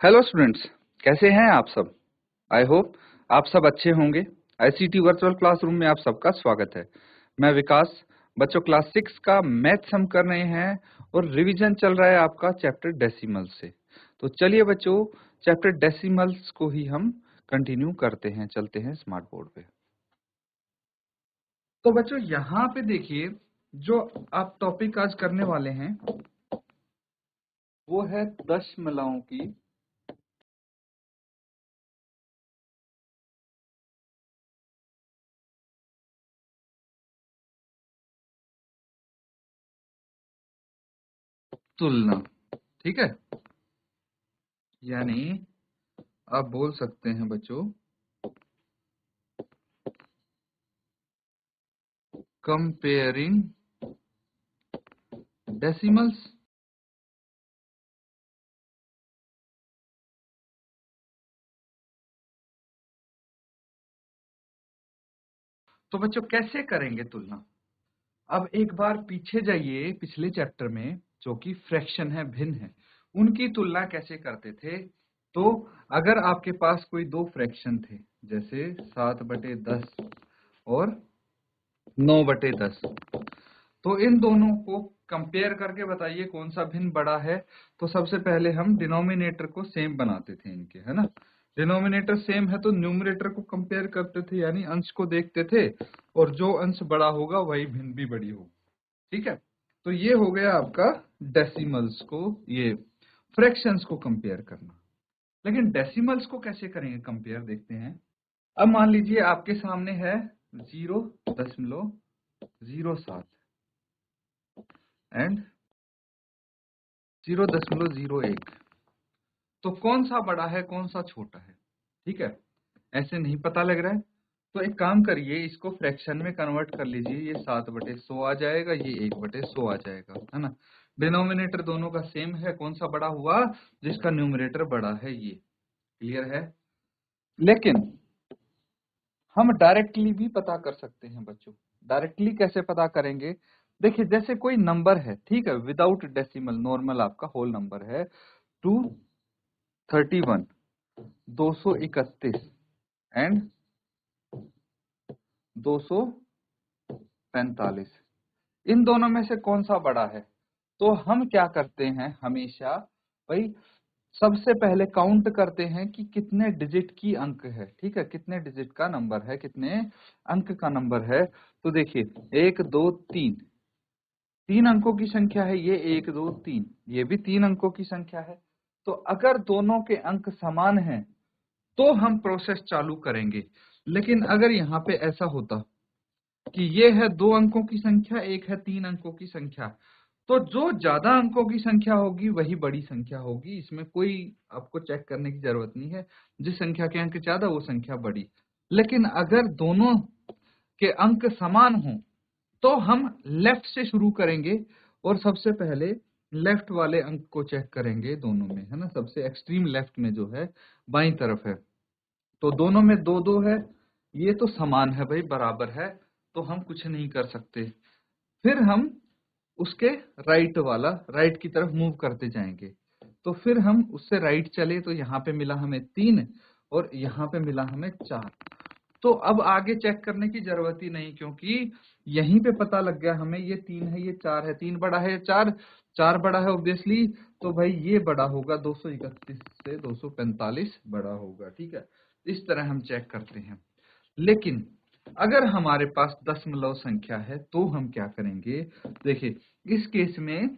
Hello students, कैसे हैं आप सब। आई होप आप सब अच्छे होंगे। आईसीटी वर्चुअल क्लासरूम में आप सबका स्वागत है। मैं विकास। बच्चों, क्लास 6 का मैथ्स हम कर रहे हैं और रिवीजन चल रहा है आपका चैप्टर डेसिमल से। तो चलिए बच्चों, चैप्टर डेसिमल्स को ही हम कंटिन्यू करते हैं। चलते हैं स्मार्ट बोर्ड पे। तो बच्चों यहाँ पे देखिए, जो आप टॉपिक आज करने वाले हैं वो है दशमलवों की तुलना। ठीक है, यानी आप बोल सकते हैं बच्चों कंपेयरिंग डेसिमल्स। तो बच्चों कैसे करेंगे तुलना। अब एक बार पीछे जाइए, पिछले चैप्टर में जो कि फ्रैक्शन है, भिन्न है, उनकी तुलना कैसे करते थे। तो अगर आपके पास कोई दो फ्रैक्शन थे, जैसे 7/10 और 9/10, तो इन दोनों को कंपेयर करके बताइए कौन सा भिन्न बड़ा है। तो सबसे पहले हम डिनोमिनेटर को सेम बनाते थे इनके, है ना। डिनोमिनेटर सेम है तो न्यूमरेटर को कंपेयर करते थे, यानी अंश को देखते थे, और जो अंश बड़ा होगा वही भिन्न भी बड़ी होगी। ठीक है, तो ये हो गया आपका डेसिमल्स को, ये फ्रैक्शंस को कंपेयर करना। लेकिन डेसिमल्स को कैसे करेंगे कंपेयर, देखते हैं। अब मान लीजिए आपके सामने है 0.07 एंड 0.01। तो कौन सा बड़ा है कौन सा छोटा है, ठीक है, ऐसे नहीं पता लग रहा है। तो एक काम करिए, इसको फ्रैक्शन में कन्वर्ट कर लीजिए। ये 7/100 आ जाएगा, ये 1/100 आ जाएगा, है ना। डिनोमिनेटर दोनों का सेम है, कौन सा बड़ा हुआ, जिसका न्यूमरेटर बड़ा है। ये क्लियर है। लेकिन हम डायरेक्टली भी पता कर सकते हैं बच्चों। डायरेक्टली कैसे पता करेंगे, देखिए जैसे कोई नंबर है, ठीक है, विदाउट डेसिमल, नॉर्मल आपका होल नंबर है 231, 231 एंड 245, इन दोनों में से कौन सा बड़ा है। तो हम क्या करते हैं हमेशा भाई, सबसे पहले काउंट करते हैं कि कितने डिजिट की अंक है, ठीक है, कितने डिजिट का नंबर है, कितने अंक का नंबर है। तो देखिए 1 2 3, 3 अंकों की संख्या है ये, 1 2 3, ये भी 3 अंकों की संख्या है। तो अगर दोनों के अंक समान हैं तो हम प्रोसेस चालू करेंगे। लेकिन अगर यहाँ पे ऐसा होता कि ये है 2 अंकों की संख्या, एक है 3 अंकों की संख्या, तो जो ज्यादा अंकों की संख्या होगी वही बड़ी संख्या होगी। इसमें कोई आपको चेक करने की जरूरत नहीं है, जिस संख्या के अंक ज्यादा वो संख्या बड़ी। लेकिन अगर दोनों के अंक समान हों तो हम लेफ्ट से शुरू करेंगे और सबसे पहले लेफ्ट वाले अंक को चेक करेंगे दोनों में, है ना। सबसे एक्सट्रीम लेफ्ट में जो है, बाईं तरफ है, तो दोनों में 2 2 है, ये तो समान है भाई, बराबर है, तो हम कुछ नहीं कर सकते। फिर हम उसके राइट की तरफ मूव करते जाएंगे। तो फिर हम उससे राइट चले तो यहाँ पे मिला हमें 3 और यहाँ पे मिला हमें 4। तो अब आगे चेक करने की जरूरत ही नहीं, क्योंकि यहीं पे पता लग गया हमें, ये 3 है ये 4 है, 3 बड़ा है 4, 4 बड़ा है ऑब्वियसली, तो भाई ये बड़ा होगा 231 से 245 बड़ा होगा। ठीक है, इस तरह हम चेक करते हैं। लेकिन अगर हमारे पास दशमलव संख्या है तो हम क्या करेंगे, देखिए इस केस में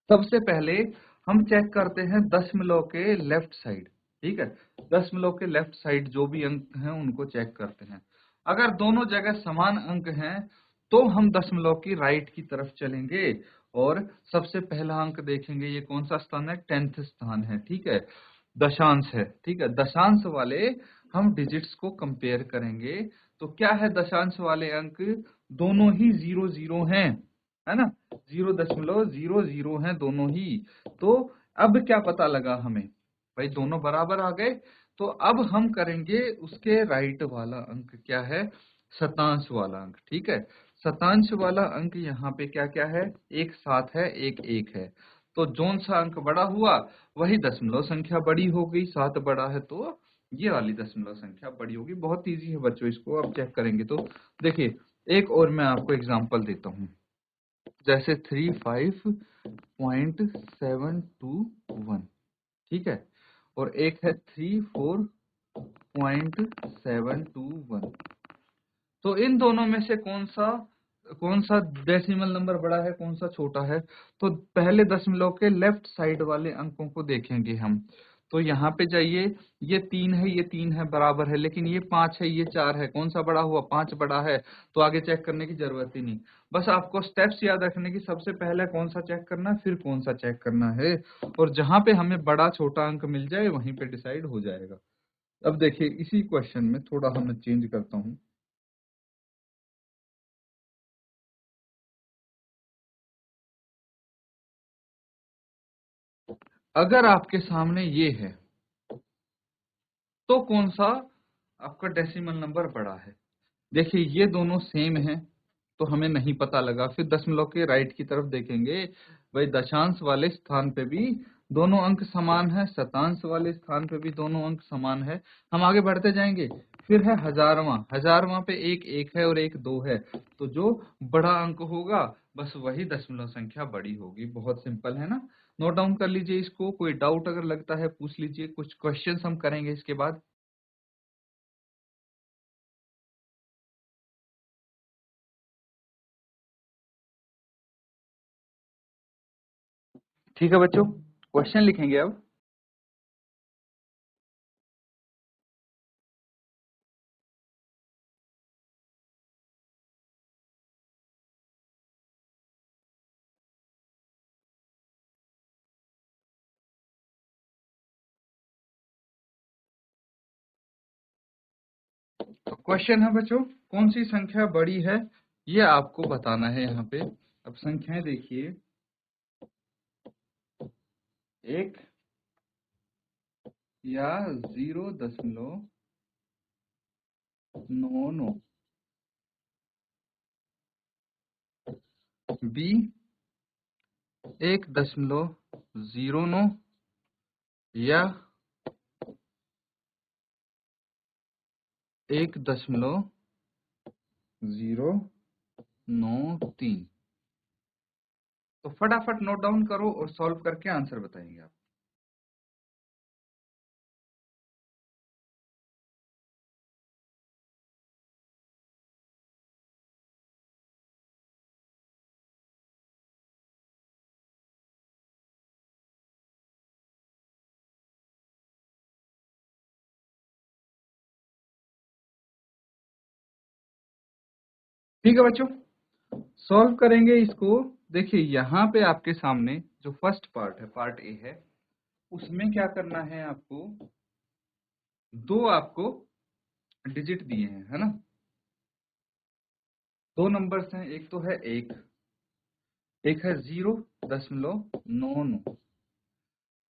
सबसे पहले हम चेक करते हैं दशमलव के लेफ्ट साइड। ठीक है, दशमलव के लेफ्ट साइड जो भी अंक हैं उनको चेक करते हैं। अगर दोनों जगह समान अंक हैं तो हम दशमलव की राइट की तरफ चलेंगे और सबसे पहला अंक देखेंगे, ये कौन सा स्थान है, 10th स्थान है, ठीक है, दशांश है। ठीक है, दशांश वाले हम डिजिट्स को कंपेयर करेंगे। तो क्या है दशांश वाले अंक, दोनों ही 0 0 हैं, है ना, 0.00 हैं दोनों ही। तो अब क्या पता लगा हमें, भाई दोनों बराबर आ गए। तो अब हम करेंगे उसके राइट वाला अंक, क्या है, शतांश वाला अंक। ठीक है, शतांश वाला अंक यहाँ पे क्या क्या है, एक 7 है, एक 1 है। तो जोन सा अंक बड़ा हुआ वही दशमलव संख्या बड़ी हो गई, 7 बड़ा है तो ये वाली दशमलव संख्या बड़ी होगी। बहुत इजी है बच्चों, इसको आप चेक करेंगे तो देखिए एक और मैं आपको एग्जांपल देता हूँ, जैसे 35.721, ठीक है, और एक है 34.721। तो इन दोनों में से कौन सा डेसिमल नंबर बड़ा है, कौन सा छोटा है? तो पहले दशमलव के लेफ्ट साइड वाले अंकों को देखेंगे हम। तो यहाँ पे जाइए, ये 3 है, ये 3 है, बराबर है, लेकिन ये 5 है, ये 4 है, कौन सा बड़ा हुआ? 5 बड़ा है। तो आगे चेक करने की जरूरत ही नहीं, बस आपको स्टेप्स याद रखने की, सबसे पहले कौन सा चेक करना है, फिर कौन सा चेक करना है, और जहां पे हमें बड़ा छोटा अंक मिल जाए वहीं पे डिसाइड हो जाएगा। अब देखिए इसी क्वेश्चन में थोड़ा हम चेंज करता हूँ। अगर आपके सामने ये है तो कौन सा आपका डेसिमल नंबर बड़ा है? देखिए ये दोनों सेम है तो हमें नहीं पता लगा, फिर दशमलव के राइट की तरफ देखेंगे, भाई दशांश वाले स्थान पे भी दोनों अंक समान है, शतांश वाले स्थान पे भी दोनों अंक समान है। हम आगे बढ़ते जाएंगे, फिर है हजारवां, हजारवां पे एक एक है और एक दो है, तो जो बड़ा अंक होगा बस वही दशमलव संख्या बड़ी होगी। बहुत सिंपल है ना, नोट डाउन कर लीजिए इसको, कोई डाउट अगर लगता है पूछ लीजिए, कुछ क्वेश्चंस हम करेंगे इसके बाद। ठीक है बच्चों, क्वेश्चन लिखेंगे अब। तो क्वेश्चन है बच्चों, कौन सी संख्या बड़ी है ये आपको बताना है यहाँ पे। अब संख्याएं देखिए, 1 या 0.99, बी 1.09, या 1.093। तो फटाफट नोट डाउन करो और सॉल्व करके आंसर बताएंगे आप। ठीक है बच्चों, सॉल्व करेंगे इसको। देखिए यहाँ पे आपके सामने जो फर्स्ट पार्ट है, पार्ट ए है, उसमें क्या करना है आपको, दो आपको डिजिट दिए हैं, है ना, दो नंबर्स हैं, एक तो है एक है 0.99।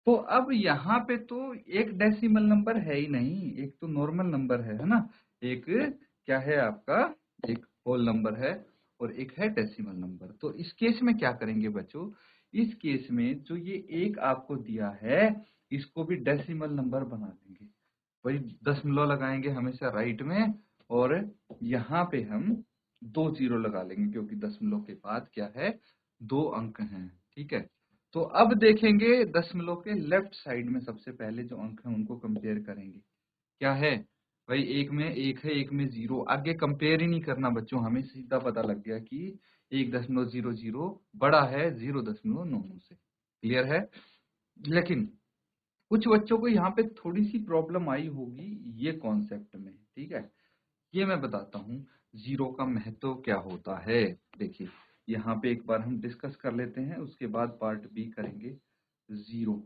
तो अब यहाँ पे तो एक डेसिमल नंबर है ही नहीं, एक तो नॉर्मल नंबर है ना, एक क्या है आपका, एक होल नंबर है और एक है डेसिमल नंबर। तो इस केस में क्या करेंगे बच्चों, इस केस में जो ये एक आपको दिया है इसको भी डेसिमल नंबर बना देंगे, वही दशमलव लगाएंगे हमेशा राइट में, और यहाँ पे हम 2 जीरो लगा लेंगे क्योंकि दशमलव के बाद क्या है, 2 अंक हैं, ठीक है। तो अब देखेंगे दशमलव के लेफ्ट साइड में सबसे पहले जो अंक हैं उनको कंपेयर करेंगे, क्या है भाई, एक में एक है, एक में 0, आगे कंपेयर ही नहीं करना बच्चों, हमें सीधा पता लग गया कि 1.00 बड़ा है 0.99 से, क्लियर है। लेकिन कुछ बच्चों को यहाँ पे थोड़ी सी प्रॉब्लम आई होगी ये कॉन्सेप्ट में, ठीक है, ये मैं बताता हूँ जीरो का महत्व क्या होता है। देखिए यहाँ पे एक बार हम डिस्कस कर लेते हैं, उसके बाद पार्ट बी करेंगे। जीरो,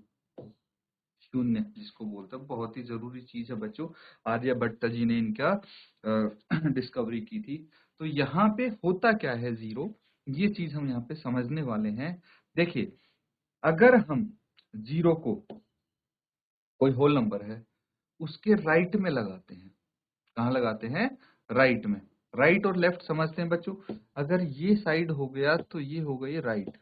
शून्य जिसको बोलते हैं, बहुत ही जरूरी चीज है बच्चों, आर्यभट्ट जी ने इनका डिस्कवरी की थी। तो यहाँ पे होता क्या है जीरो, ये चीज हम यहाँ पे समझने वाले हैं। देखिए अगर हम जीरो को, कोई होल नंबर है, उसके राइट में लगाते हैं, कहाँ लगाते हैं, राइट में, राइट और लेफ्ट समझते हैं बच्चों, अगर ये साइड हो गया तो ये हो गई राइट,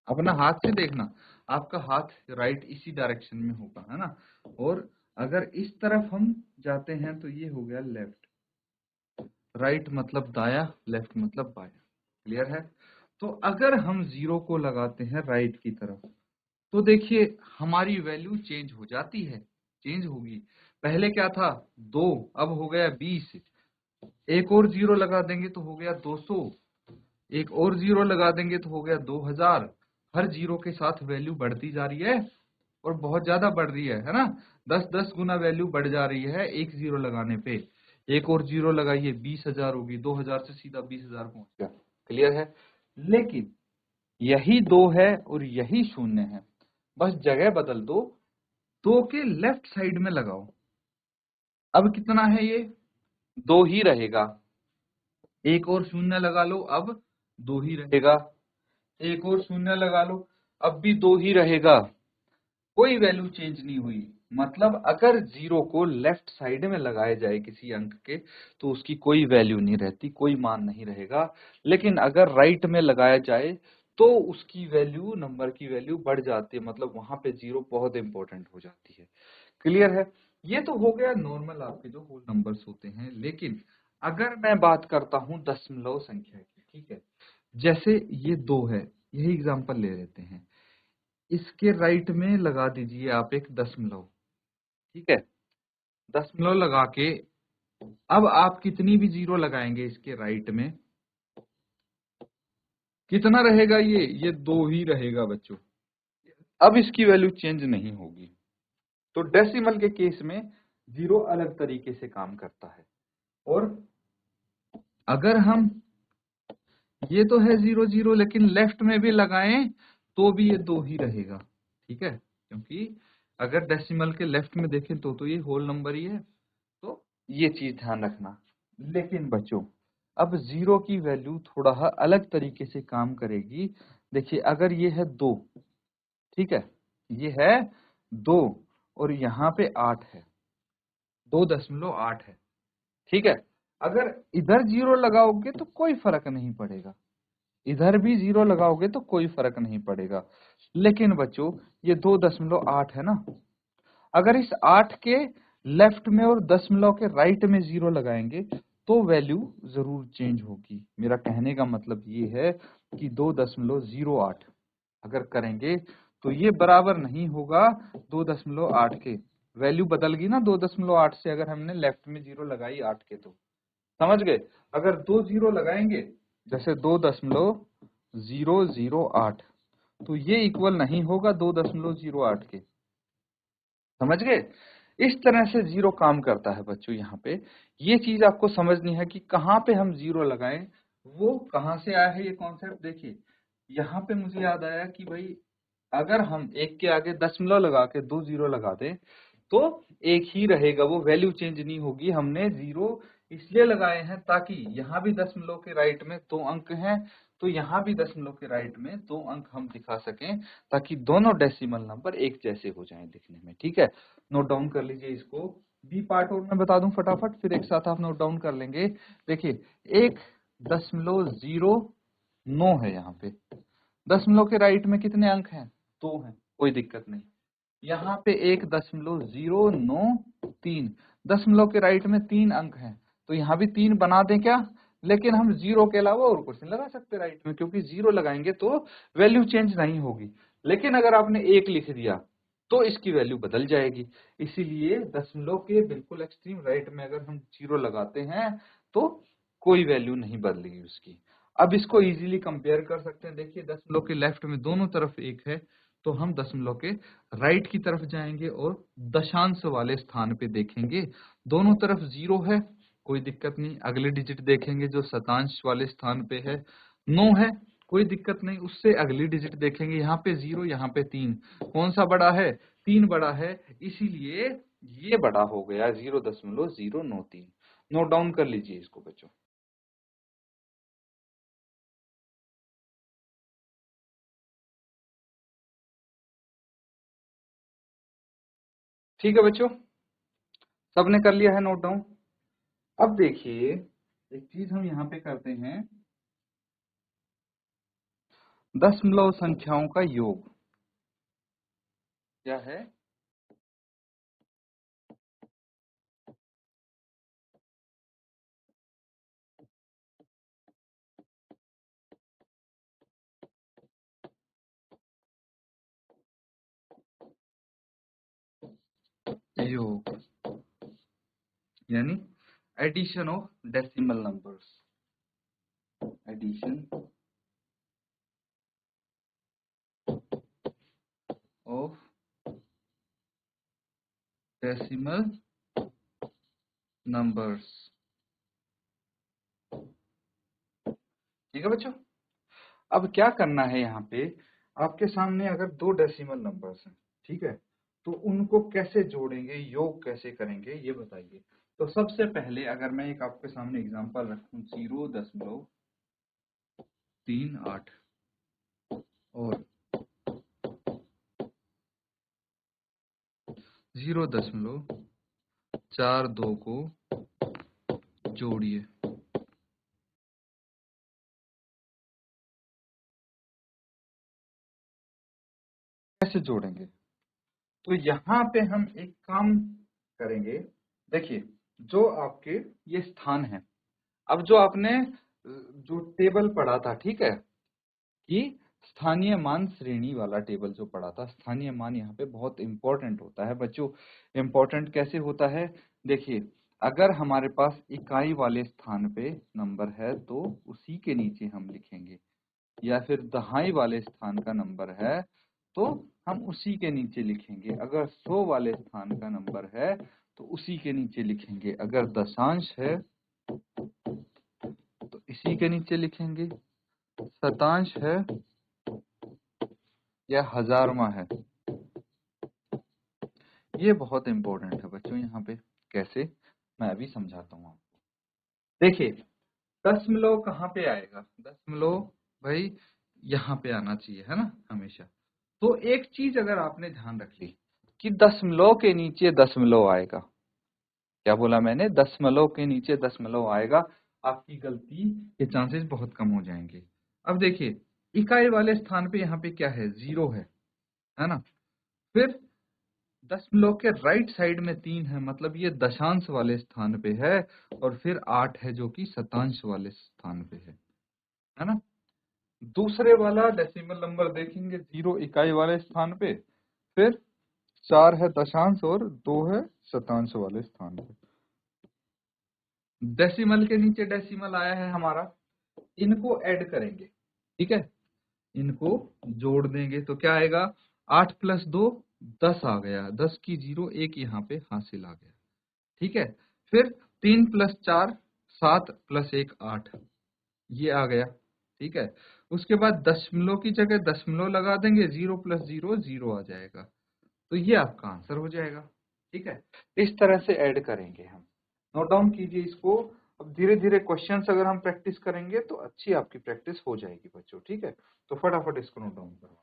अपना हाथ से देखना, आपका हाथ राइट इसी डायरेक्शन में होगा, है ना। और अगर इस तरफ हम जाते हैं तो ये हो गया लेफ्ट, राइट मतलब दाया, लेफ्ट मतलब बाया। क्लियर है। तो अगर हम 0 को लगाते हैं राइट की तरफ, तो देखिए हमारी वैल्यू चेंज हो जाती है, चेंज होगी। पहले क्या था 2, अब हो गया 20। एक और 0 लगा देंगे तो हो गया 200, एक और 0 लगा देंगे तो हो गया 2000। हर 0 के साथ वैल्यू बढ़ती जा रही है और बहुत ज्यादा बढ़ रही है ना। 10-10 गुना वैल्यू बढ़ जा रही है एक 0 लगाने पे। एक और 0 लगाइए 20,000 होगी, 2000 से सीधा 20,000 पहुंच गया। क्लियर है। लेकिन यही 2 है और यही 0 है, बस जगह बदल दो, 2 के लेफ्ट साइड में लगाओ। अब कितना है ये 2 ही रहेगा। एक और 0 लगा लो, अब 2 ही रहेगा। एक और 0 लगा लो, अब भी 2 ही रहेगा। कोई वैल्यू चेंज नहीं हुई। मतलब अगर 0 को लेफ्ट साइड में लगाया जाए किसी अंक के, तो उसकी कोई वैल्यू नहीं रहती, कोई मान नहीं रहेगा। लेकिन अगर राइट में लगाया जाए तो उसकी वैल्यू, नंबर की वैल्यू बढ़ जाती है, मतलब वहां पे 0 बहुत इंपॉर्टेंट हो जाती है। क्लियर है। ये तो हो गया नॉर्मल आपके जो होल नंबर्स होते हैं। लेकिन अगर मैं बात करता हूं दशमलव संख्या की, ठीक है, जैसे ये 2 है, यही एग्जांपल ले लेते हैं, इसके राइट में लगा दीजिए आप एक दशमलव। ठीक है, दशमलव लगा के अब आप कितनी भी 0 लगाएंगे इसके राइट में, कितना रहेगा ये 2 ही रहेगा बच्चों। अब इसकी वैल्यू चेंज नहीं होगी। तो डेसिमल के केस में 0 अलग तरीके से काम करता है। और अगर हम, ये तो है 0 0, लेकिन लेफ्ट में भी लगाएं तो भी ये 2 ही रहेगा। ठीक है, क्योंकि अगर डेसिमल के लेफ्ट में देखें तो ये होल नंबर ही है। तो ये चीज ध्यान रखना। लेकिन बच्चों अब 0 की वैल्यू थोड़ा अलग तरीके से काम करेगी। देखिए अगर ये है 2, ठीक है, ये है 2 और यहाँ पे 8 है, 2.8 है। ठीक है, अगर इधर 0 लगाओगे तो कोई फर्क नहीं पड़ेगा, इधर भी 0 लगाओगे तो कोई फर्क नहीं पड़ेगा। लेकिन बच्चों ये 2.8 है ना, अगर इस 8 के लेफ्ट में और दशमलव के राइट में 0 लगाएंगे तो वैल्यू जरूर चेंज होगी। मेरा कहने का मतलब ये है कि 2.08 अगर करेंगे तो ये बराबर नहीं होगा 2.8 के। वैल्यू बदल गई ना 2.8 से, अगर हमने लेफ्ट में 0 लगाई 8 के, तो समझ गए। अगर 2 0 लगाएंगे जैसे 2.008, तो ये इक्वल नहीं होगा 2.08 के। समझ गए। इस तरह से 0 काम करता है बच्चों। यहाँ पे ये चीज आपको समझनी है कि कहाँ पे हम 0 लगाएं, वो कहाँ से आया है ये कॉन्सेप्ट। देखिए यहाँ पे मुझे याद आया कि भाई अगर हम एक के आगे दशमलव लगा के 2 0 लगा दें तो एक ही रहेगा, वो वैल्यू चेंज नहीं होगी। हमने 0 इसलिए लगाए हैं ताकि यहाँ भी दशमलव के राइट में 2 अंक हैं, तो यहाँ भी दशमलव के राइट में 2 अंक हम दिखा सकें, ताकि दोनों डेसिमल नंबर एक जैसे हो जाएं दिखने में। ठीक है, नोट डाउन कर लीजिए इसको। बी पार्ट और मैं बता दूं फटाफट, फिर एक साथ आप नोट डाउन कर लेंगे। देखिए 1.09 है यहाँ पे, दशमलव के राइट में कितने अंक हैं 2 हैं, कोई दिक्कत नहीं। यहाँ पे 1.093, दशमलव के राइट में 3 अंक हैं, तो यहाँ भी 3 बना दें क्या। लेकिन हम 0 के अलावा और कुछ नहीं लगा सकते राइट में, क्योंकि 0 लगाएंगे तो वैल्यू चेंज नहीं होगी। लेकिन अगर आपने 1 लिख दिया तो इसकी वैल्यू बदल जाएगी। इसीलिए दशमलव के बिल्कुल एक्सट्रीम राइट में अगर हम 0 लगाते हैं तो कोई वैल्यू नहीं बदलेगी उसकी। अब इसको इजीली कंपेयर कर सकते हैं। देखिए दशमलव के लेफ्ट में दोनों तरफ 1 है, तो हम दशमलव के राइट की तरफ जाएंगे और दशांश वाले स्थान पे देखेंगे, दोनों तरफ 0 है, कोई दिक्कत नहीं। अगले डिजिट देखेंगे जो शतांश वाले स्थान पे है 9 है, कोई दिक्कत नहीं। उससे अगली डिजिट देखेंगे, यहाँ पे 0, यहाँ पे 3, कौन सा बड़ा है 3 बड़ा है, इसीलिए ये बड़ा हो गया 0.093। नोट डाउन कर लीजिए इसको बच्चों। ठीक है बच्चों, सबने कर लिया है नोट डाउन। अब देखिए एक चीज हम यहाँ पे करते हैं, दशमलव संख्याओं का योग क्या है? योग यानी addition of decimal numbers, addition of decimal numbers. ठीक है बच्चों, अब क्या करना है यहाँ पे, आपके सामने अगर दो डेसिमल नंबर्स हैं, ठीक है, तो उनको कैसे जोड़ेंगे, योग कैसे करेंगे ये बताइए। तो सबसे पहले अगर मैं एक आपके सामने एग्जांपल रखूं 0.38 और 0.42 को जोड़िए। कैसे जोड़ेंगे? तो यहाँ पे हम एक काम करेंगे। देखिए, जो आपके ये स्थान है, अब जो आपने जो टेबल पढ़ा था, ठीक है, कि स्थानीय मान श्रेणी वाला टेबल जो पढ़ा था, स्थानीय मान यहाँ पे बहुत इंपॉर्टेंट होता है बच्चों। इंपॉर्टेंट कैसे होता है? देखिए, अगर हमारे पास इकाई वाले स्थान पे नंबर है तो उसी के नीचे हम लिखेंगे, या फिर दहाई वाले स्थान का नंबर है तो हम उसी के नीचे लिखेंगे। अगर 100 वाले स्थान का नंबर है तो उसी के नीचे लिखेंगे। अगर दशांश है तो इसी के नीचे लिखेंगे। शतांश है या हजारवां है, ये बहुत इंपॉर्टेंट है बच्चों। यहाँ पे कैसे, मैं अभी समझाता हूँ आपको। देखिए, दशमलव कहाँ पे आएगा? दशमलव भाई यहाँ पे आना चाहिए, है ना, हमेशा। तो एक चीज अगर आपने ध्यान रख ली कि दशमलव के नीचे दशमलव आएगा, क्या बोला मैंने? दशमलव के नीचे दशमलव आएगा, आपकी गलती के चांसेस बहुत कम हो जाएंगे। अब देखिए, इकाई वाले स्थान पे यहाँ पे क्या है? 0 है ना। फिर दशमलव के राइट साइड में 3 है, मतलब ये दशांश वाले स्थान पे है। और फिर 8 है जो कि शतांश वाले स्थान पे है ना। दूसरे वाला डेसिमल नंबर देखेंगे, 0 इकाई वाले स्थान पे, फिर 4 है दशांश और 2 है शतांश वाले स्थान पे। डेसिमल के नीचे डेसिमल आया है हमारा, इनको ऐड करेंगे, ठीक है, इनको जोड़ देंगे तो क्या आएगा? 8 + 2 10 आ गया, 10 की 0 1 यहाँ पे हासिल आ गया, ठीक है। फिर 3 + 4 7 + 1 8, ये आ गया, ठीक है। उसके बाद दशमलव की जगह दशमलव लगा देंगे, 0 + 0 0 आ जाएगा, तो ये आपका आंसर हो जाएगा, ठीक है। इस तरह से ऐड करेंगे हम। नोट डाउन कीजिए इसको। अब धीरे धीरे क्वेश्चंस अगर हम प्रैक्टिस करेंगे तो अच्छी आपकी प्रैक्टिस हो जाएगी बच्चों, ठीक है। तो फटाफट इसको नोट डाउन करो।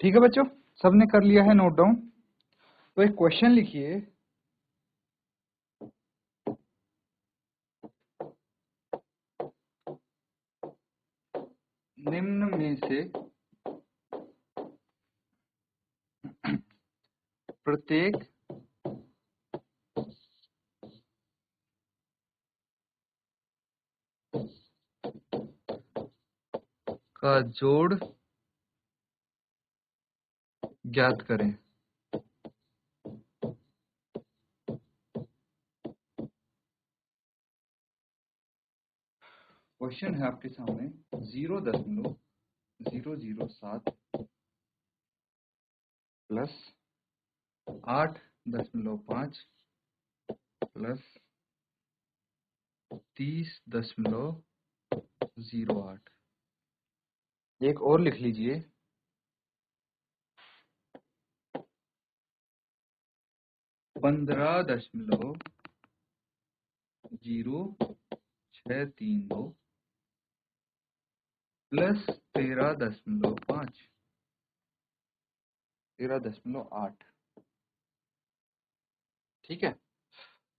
ठीक है बच्चों, सबने कर लिया है नोट डाउन? तो एक क्वेश्चन लिखिए, निम्न में से प्रत्येक का जोड़ ज्ञात करें। क्वेश्चन है आपके सामने, 0.38 007 प्लस 8.5 प्लस 30.08। एक और लिख लीजिए, 15.0632 प्लस 13.5, 13.8। ठीक है,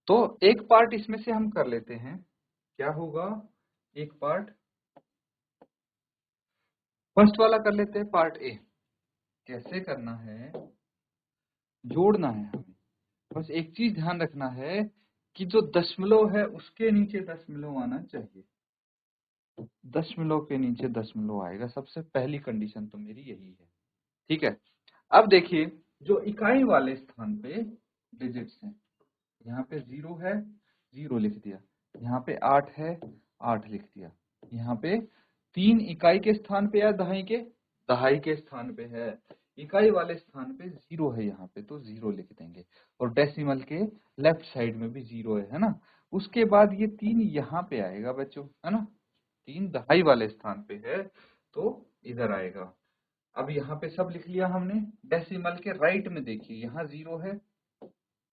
तो एक पार्ट इसमें से हम कर लेते हैं। क्या होगा, एक पार्ट फर्स्ट वाला कर लेते हैं, पार्ट ए। कैसे करना है, जोड़ना है हमें। बस एक चीज ध्यान रखना है कि जो दशमलव है उसके नीचे दशमलव आना चाहिए। दशमलव के नीचे दशमलव आएगा, सबसे पहली कंडीशन तो मेरी यही है। ठीक है, अब देखिए जो इकाई वाले स्थान पे डिजिट्स हैं, यहाँ पे 0 है, 0 लिख दिया। यहाँ पे 8 है, 8 लिख दिया। यहाँ पे 3 इकाई के स्थान पे या दहाई के स्थान पे है। इकाई वाले स्थान पे 0 है, यहाँ पे तो 0 लिख देंगे। और डेसिमल के लेफ्ट साइड में भी 0 है ना। उसके बाद ये 3 यहाँ पे आएगा बच्चों, है ना। 3 दहाई वाले स्थान पे है तो इधर आएगा। अब यहाँ पे सब लिख लिया हमने। डेसिमल के राइट में देखिए, यहाँ 0 है,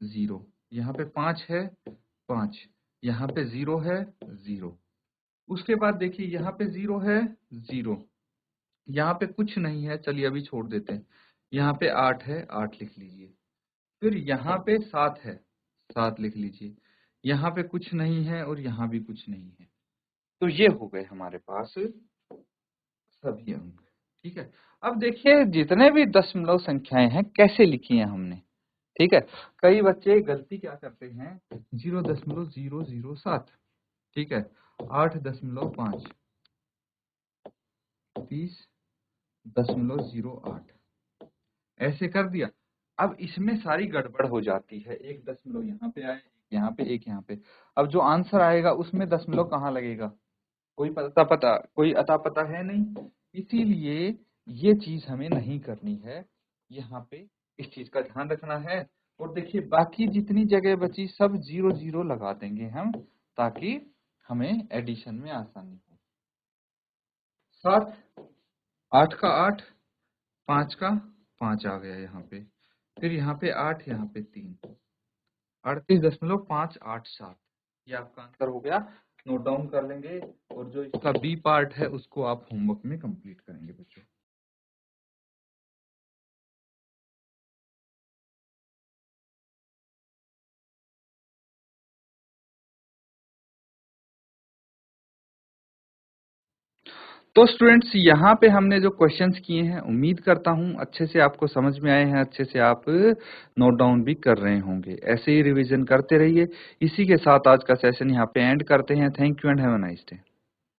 0, यहाँ पे 5 है, 5, यहाँ पे 0 है, 0। उसके बाद देखिए यहाँ पे 0 है, 0, यहाँ पे कुछ नहीं है, चलिए अभी छोड़ देते हैं। यहाँ पे 8 है, 8 लिख लीजिए। फिर यहाँ पे 7 है, 7 लिख लीजिए। यहाँ पे कुछ नहीं है और यहाँ भी कुछ नहीं है। तो ये हो गए हमारे पास सभी अंक। ठीक है, अब देखिए जितने भी दशमलव संख्याएं हैं कैसे लिखी हैं हमने। ठीक है, कई बच्चे गलती क्या करते हैं, 0.007, ठीक है, 8.5, 30.08 ऐसे कर दिया। अब इसमें सारी गड़बड़ हो जाती है, एक दशमलव यहाँ पे आए, यहाँ पे, एक यहाँ पे। अब जो आंसर आएगा उसमें दशमलव कहाँ लगेगा, कोई अता पता है नहीं। इसीलिए ये चीज हमें नहीं करनी है, यहाँ पे इस चीज का ध्यान रखना है। और देखिए बाकी जितनी जगह बची सब 0 0 लगा देंगे हम, ताकि हमें एडिशन में आसानी हो। 7, 8 का 8, 5 का 5 आ गया यहाँ पे। फिर यहाँ पे 8, यहाँ पे 3, 38.587 ये आपका आंसर हो गया। नोट डाउन कर लेंगे और जो इसका बी पार्ट है उसको आप होमवर्क में कंप्लीट करेंगे बच्चों। तो स्टूडेंट्स यहाँ पे हमने जो क्वेश्चंस किए हैं उम्मीद करता हूँ अच्छे से आपको समझ में आए हैं, अच्छे से आप नोट डाउन भी कर रहे होंगे। ऐसे ही रिवीजन करते रहिए। इसी के साथ आज का सेशन यहाँ पे एंड करते हैं। Thank you and have a nice day.